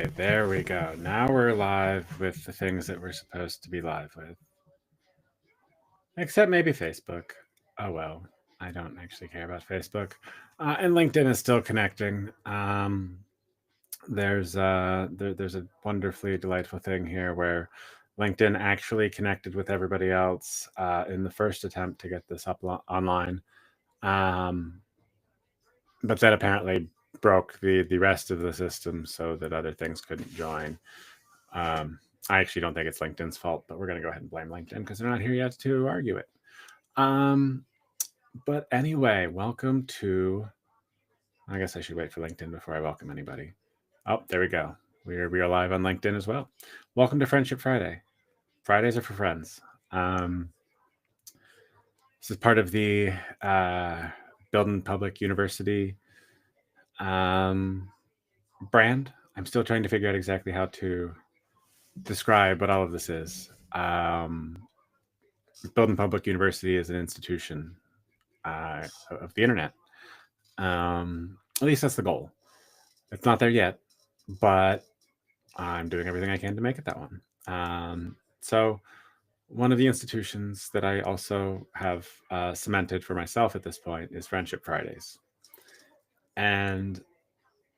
Okay, there we go. Now we're live with the things that we're supposed to be live with. Except maybe Facebook. Oh well, I don't actually care about Facebook. And LinkedIn is still connecting. There's a wonderfully delightful thing here where LinkedIn actually connected with everybody else in the first attempt to get this up online. Um, but that apparently broke the rest of the system so that other things couldn't join. I actually don't think it's LinkedIn's fault, but we're going to go ahead and blame LinkedIn because they're not here yet to argue it. But anyway, welcome to. I guess I should wait for LinkedIn before I welcome anybody. Oh, there we go. We are live on LinkedIn as well. Welcome to Friendship Friday. Fridays are for friends. This is part of the Belden Public University brand. I'm still trying to figure out exactly how to describe what all of this is. Belden Public University is an institution of the internet. At least that's the goal. It's not there yet, but I'm doing everything I can to make it that one. So one of the institutions that I also have cemented for myself at this point is Friendship Fridays. And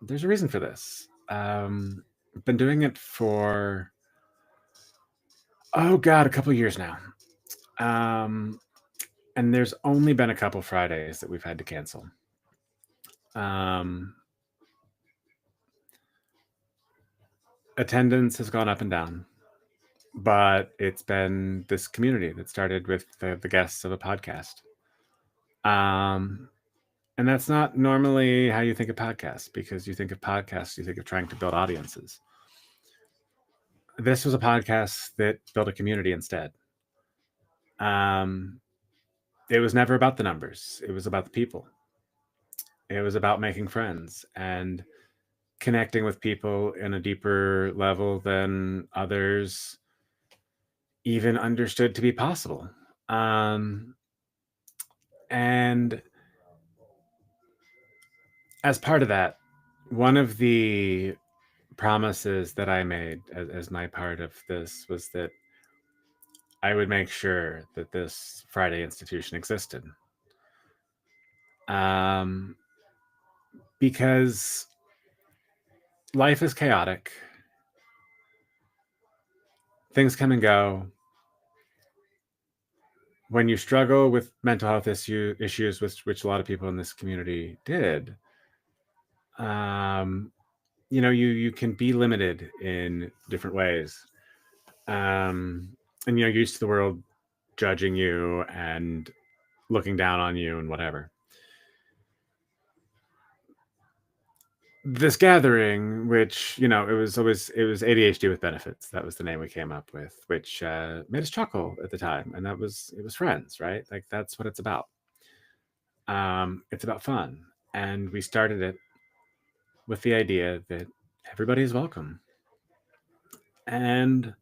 there's a reason for this. I've been doing it for, a couple of years now. And there's only been a couple Fridays that we've had to cancel. Attendance has gone up and down, but it's been this community that started with the guests of a podcast. And that's not normally how you think of podcasts, because you think of podcasts, you think of trying to build audiences. This was a podcast that built a community instead. It was never about the numbers. It was about the people. It was about making friends and connecting with people in a deeper level than others even understood to be possible. And as part of that, one of the promises that I made as my part of this was that I would make sure that this Friday institution existed. Because life is chaotic. Things come and go. When you struggle with mental health issues, which a lot of people in this community did, you can be limited in different ways. And you're used to the world judging you and looking down on you and whatever. This gathering, which it was ADHD with benefits. That was the name we came up with, which made us chuckle at the time, and it was friends, right? Like that's what it's about. It's about fun, and we started it with the idea that everybody is welcome, and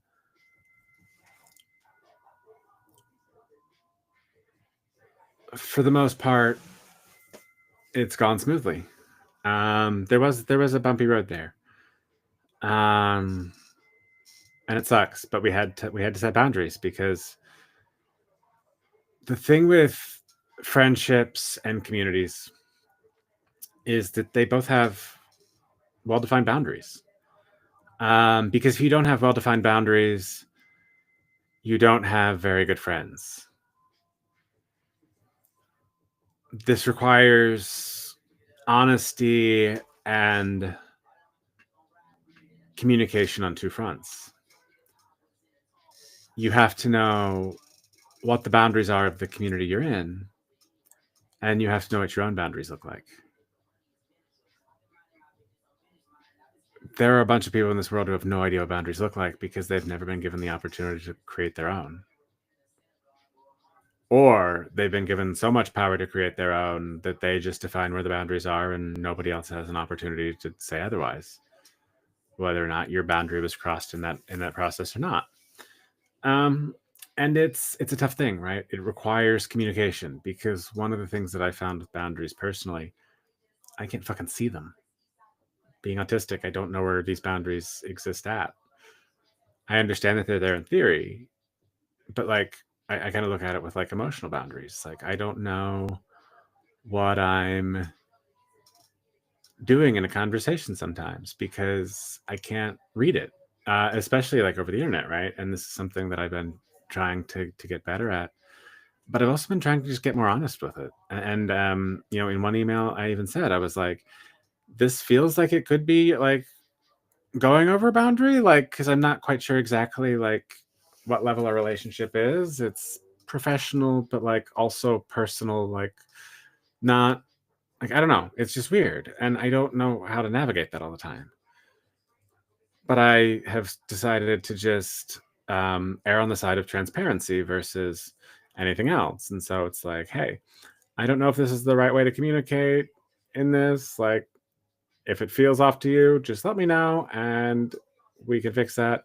for the most part, it's gone smoothly. There was a bumpy road there. And it sucks, but we had to set boundaries, because the thing with friendships and communities is that they both have well-defined boundaries. Because if you don't have well-defined boundaries, you don't have very good friends. This requires honesty and communication on two fronts. You have to know what the boundaries are of the community you're in, and you have to know what your own boundaries look like. There are a bunch of people in this world who have no idea what boundaries look like because they've never been given the opportunity to create their own. Or they've been given so much power to create their own that they just define where the boundaries are and nobody else has an opportunity to say otherwise, whether or not your boundary was crossed in that process or not. And it's a tough thing, right? It requires communication, because one of the things that I found with boundaries personally, I can't fucking see them being autistic, I don't know where these boundaries exist at. I understand that they're there in theory, but like I kind of look at it with like emotional boundaries. Like I don't know what I'm doing in a conversation sometimes because I can't read it, especially like over the internet, right? And this is something that I've been trying to get better at. But I've also been trying to just get more honest with it. And you know, in one email, I even said I was like, "This feels like it could be like going over a boundary, like because I'm not quite sure exactly like what level our relationship is. It's professional, but like also personal, like not like I don't know. It's just weird, and I don't know how to navigate that all the time. But I have decided to just err on the side of transparency versus anything else. And so it's like, hey, I don't know if this is the right way to communicate in this. Like, if it feels off to you, just let me know and we can fix that.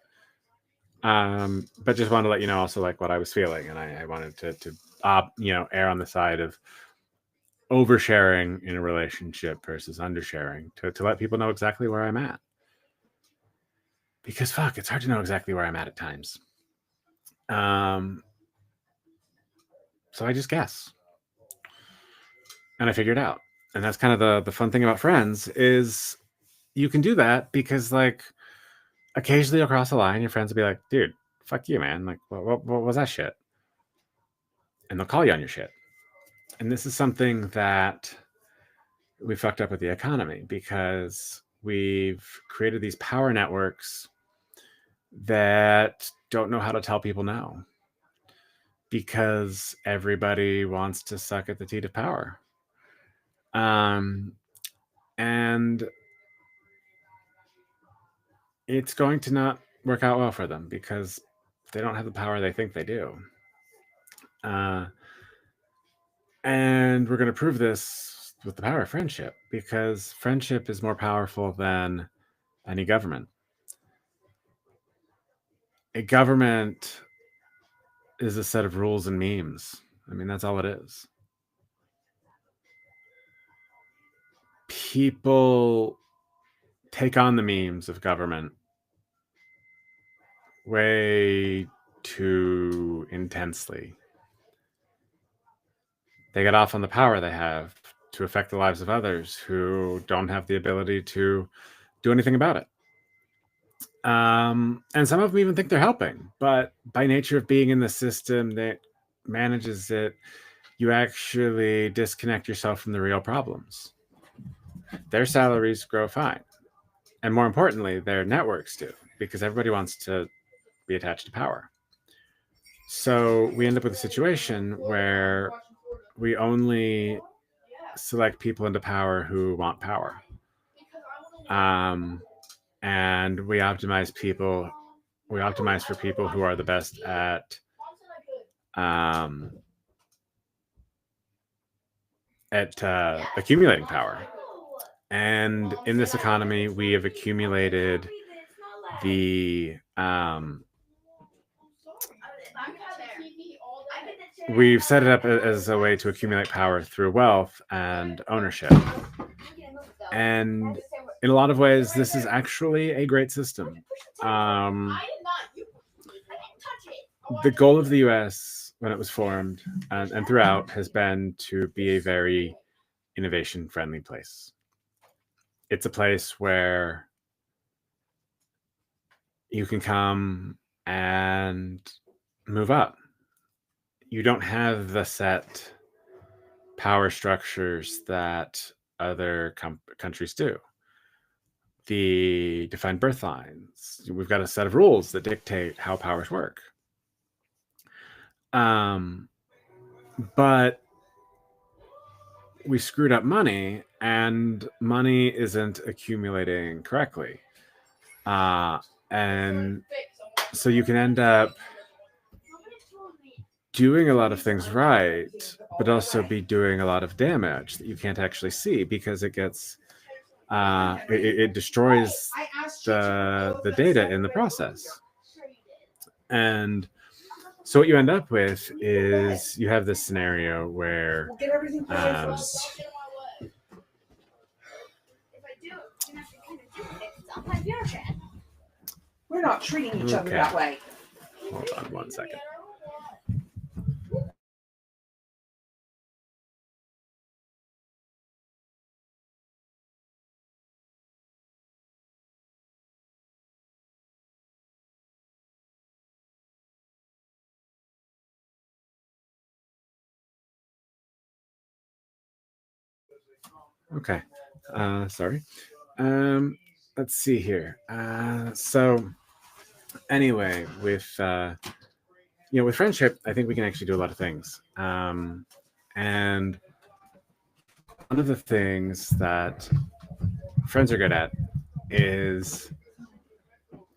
But just wanted to let you know also like what I was feeling, and I wanted to you know, err on the side of oversharing in a relationship versus undersharing to let people know exactly where I'm at. Because fuck, it's hard to know exactly where I'm at times. So I just guess, and I figured out. And that's kind of the fun thing about friends is you can do that because like occasionally you'll cross a line, your friends will be like, dude, fuck you, man. Like, what was that shit? And they'll call you on your shit. And this is something that we fucked up with the economy because we've created these power networks that don't know how to tell people no because everybody wants to suck at the teat of power. And it's going to not work out well for them because they don't have the power they think they do. And we're going to prove this with the power of friendship because friendship is more powerful than any government. A government is a set of rules and memes. I mean, that's all it is. People take on the memes of government way too intensely. They get off on the power they have to affect the lives of others who don't have the ability to do anything about it. And some of them even think they're helping, but by nature of being in the system that manages it, you actually disconnect yourself from the real problems. Their salaries grow fine. And more importantly, their networks do, because everybody wants to be attached to power. So we end up with a situation where we only select people into power who want power. And we optimize for people who are the best at accumulating power. And in this economy, we have accumulated we've set it up as a way to accumulate power through wealth and ownership. And in a lot of ways, this is actually a great system. The goal of the US when it was formed and throughout has been to be a very innovation-friendly place. It's a place where you can come and move up. You don't have the set power structures that other countries do. The defined birth lines. We've got a set of rules that dictate how powers work. But we screwed up money, and money isn't accumulating correctly. And so you can end up doing a lot of things right, but also be doing a lot of damage that you can't actually see because it gets it destroys the data in the process. And so what you end up with is you have this scenario where We're not treating each other that way. Hold on 1 second. Okay. Sorry. Let's see here. So anyway, with with friendship, I think we can actually do a lot of things. And one of the things that friends are good at is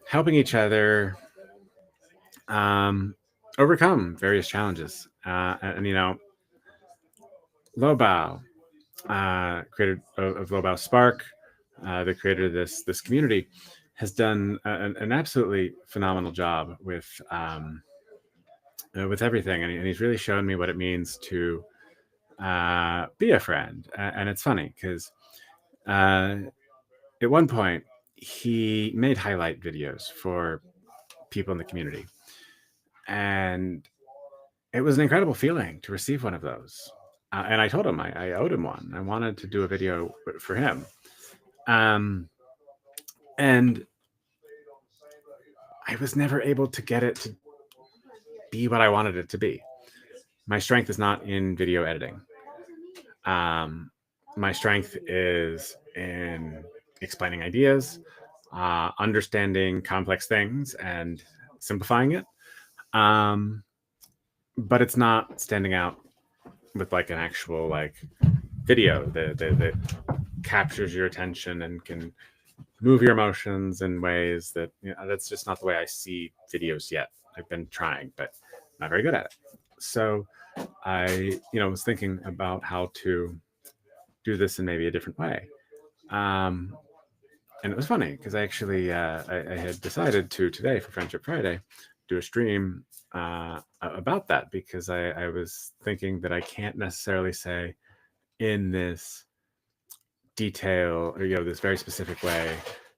helping each other overcome various challenges. And Lobao, creator of Lobao Spark, the creator of this community, has done an absolutely phenomenal job with everything, and he's really shown me what it means to be a friend. And it's funny because at one point he made highlight videos for people in the community, and it was an incredible feeling to receive one of those. And I told him I owed him one. I wanted to do a video for him. And I was never able to get it to be what I wanted it to be. My strength is not in video editing. My strength is in explaining ideas, understanding complex things and simplifying it. But it's not standing out with like an actual like video that captures your attention and can move your emotions in ways that that's just not the way I see videos yet. I've been trying, but not very good at it. So I was thinking about how to do this in maybe a different way. And it was funny because I actually I had decided to today for Friendship Friday do a stream about that, because I was thinking that I can't necessarily say in this detail or this very specific way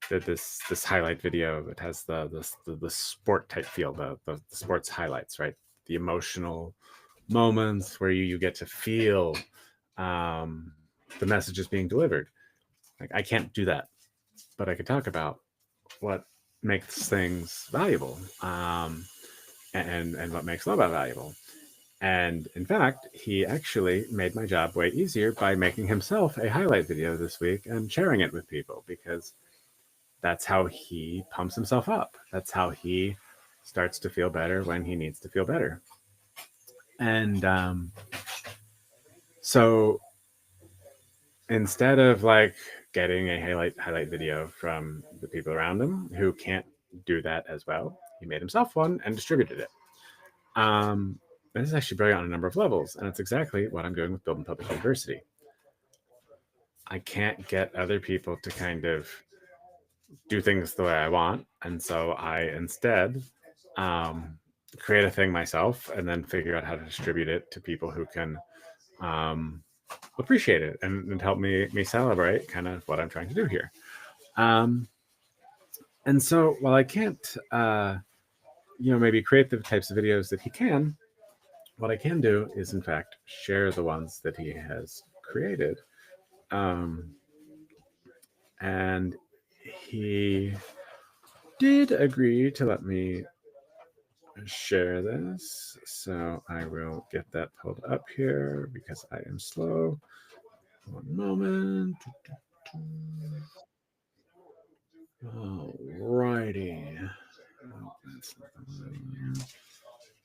that this highlight video that has the sport type feel, the sports highlights, right? The emotional moments where you get to feel the messages being delivered. Like I can't do that, but I could talk about what makes things valuable, and what makes Lobao valuable. And in fact, he actually made my job way easier by making himself a highlight video this week and sharing it with people, because that's how he pumps himself up. That's how he starts to feel better when he needs to feel better. And so instead of like getting a highlight video from the people around him who can't do that as well, he made himself one and distributed it. This is actually brilliant on a number of levels, and it's exactly what I'm doing with Building Public University. I can't get other people to kind of do things the way I want, and so I instead create a thing myself and then figure out how to distribute it to people who can appreciate it and help me celebrate kind of what I'm trying to do here. And so while I can't maybe create the types of videos that he can, what I can do is in fact share the ones that he has created. And he did agree to let me share this, so I will get that pulled up here because I am slow. One moment. Alrighty. Oh,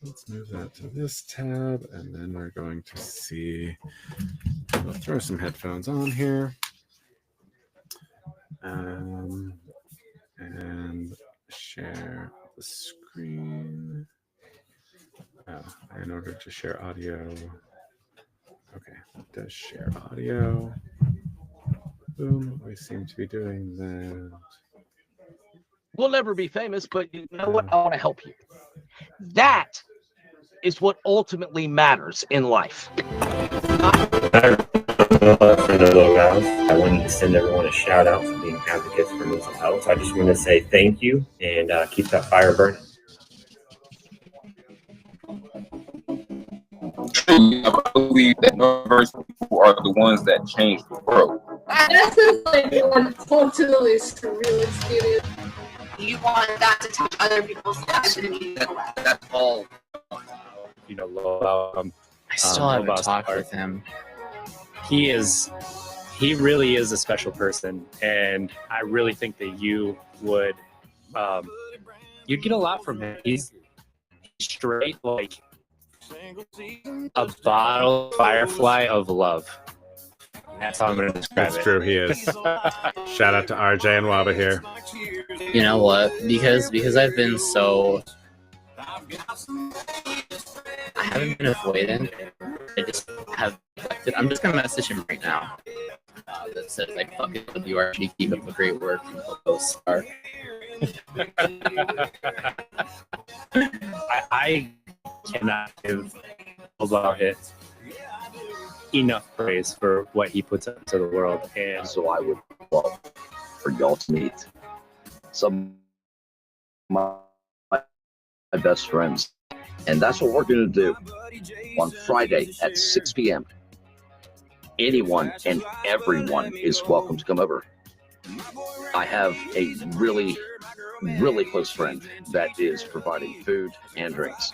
let's move that to this tab, and then we're going to see. We'll throw some headphones on here. And share the screen. In order to share audio. Okay, it does share audio. Boom, we seem to be doing that. We'll never be famous, but you know what? I want to help you. That is what ultimately matters in life. for the little guys. I wanted to send everyone a shout out for being advocates for mental health. I just want to say thank you and keep that fire burning. Truly, I believe that neurodiverse people are the ones that change the world. This is like one totally surreal experience. You want that to touch other people's lives and you know that. That's all. You know, Lowell, I still haven't Lowell's talked part. with him. He really is a special person, and I really think that you would, you'd get a lot from him. He's straight like a bottle firefly of love. That's how I'm going to describe That's it. true. He is. Shout out to RJ and Waba here. You know what? Because I've been so, I haven't been avoidant. I just have. I'm just gonna message him right now. That says like, "Fuck it, you actually keep up the great work." And he'll go start. I cannot give about it enough praise for what he puts out to the world, and So I would love for y'all to meet some of my best friends. And that's what we're going to do on Friday at 6 p.m. Anyone and everyone is welcome to come over. I have a really, really close friend that is providing food and drinks.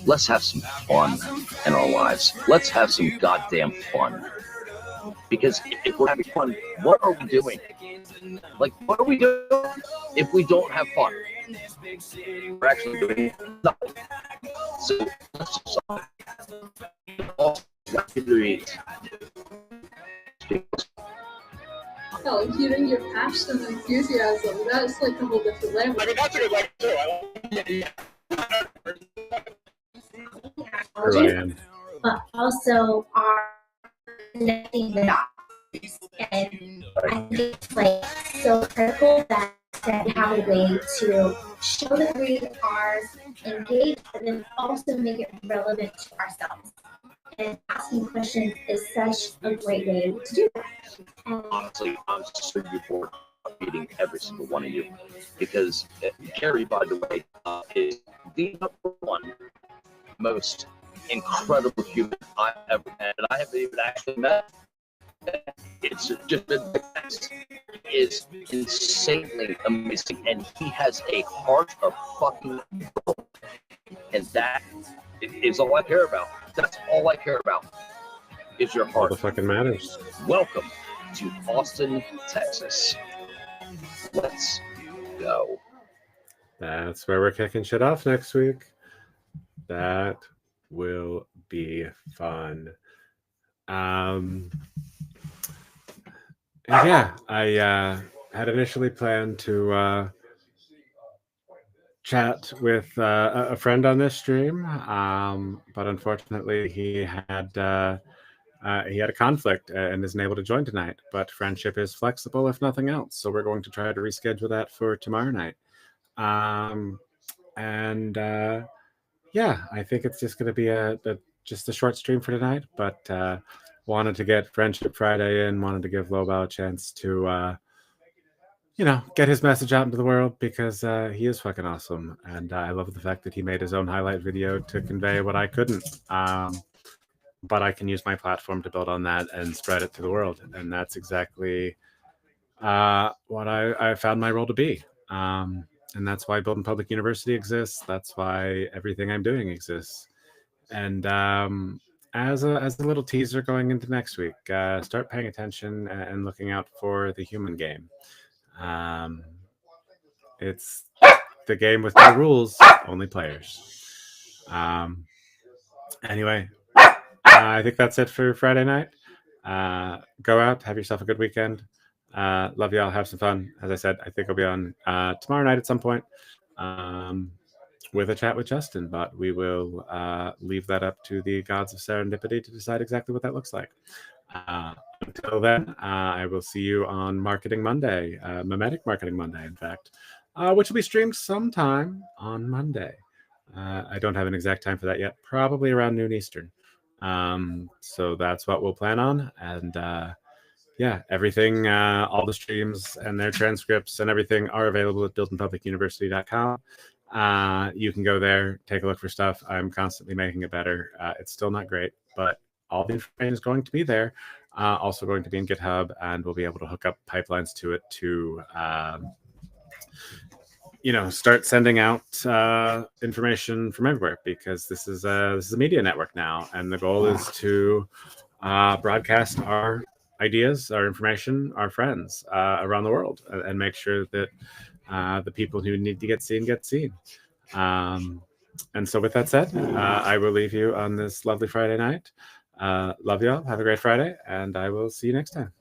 Let's have some fun in our lives. Let's have some goddamn fun. Because if we're having fun, what are we doing? Like, what are we doing if we don't have fun? We're actually doing nothing. So let's just all Oh, hearing your passion and enthusiasm, that's like a whole different level. Ryan. But also are connecting the dots. And I think it's like so critical that we have a way to show that we are engaged, but then also make it relevant to ourselves. And asking questions is such a great way to do that. And honestly, I'm so looking forward to meeting every single one of you. Because Carrie, by the way, is the number one most incredible human I've ever met. And I haven't even actually met. It's just been the best. He is insanely amazing. And he has a heart of fucking gold. And that is all I care about. That's all I care about. Is your All heart. the fucking matters. Welcome to Austin, Texas. Let's go. That's where we're kicking shit off next week. That will be fun. And yeah, I had initially planned to chat with a friend on this stream, but unfortunately he had a conflict and isn't able to join tonight. But friendship is flexible, if nothing else, so we're going to try to reschedule that for tomorrow night. Yeah, I think it's just going to be just a short stream for tonight, but wanted to get Friendship Friday in, wanted to give Lobao a chance to get his message out into the world, because he is fucking awesome, and I love the fact that he made his own highlight video to convey what I couldn't. But I can use my platform to build on that and spread it to the world, and that's exactly what I found my role to be. And that's why Building Public University exists. That's why everything I'm doing exists. And as a little teaser going into next week, start paying attention and looking out for the human game. It's the game with no rules, only players. Anyway, I think that's it for Friday night. Go out, have yourself a good weekend. Love y'all, have some fun. As I said, I think I'll be on tomorrow night at some point with a chat with Justin, but we will leave that up to the gods of serendipity to decide exactly what that looks like. Until then, I will see you on Marketing Monday, Memetic Marketing Monday, in fact, which will be streamed sometime on Monday. I don't have an exact time for that yet, probably around noon Eastern. So that's what we'll plan on. And yeah, everything, all the streams and their transcripts and everything are available at DiltonPublicUniversity.com. You can go there, take a look for stuff. I'm constantly making it better. It's still not great, but all the information is going to be there. Also going to be in GitHub, and we'll be able to hook up pipelines to it to start sending out information from everywhere, because this is a media network now, and the goal is to broadcast our ideas, our information, our friends around the world, and make sure that the people who need to get seen get seen. And so with that said, I will leave you on this lovely Friday night. Love y'all. Have a great Friday, and I will see you next time.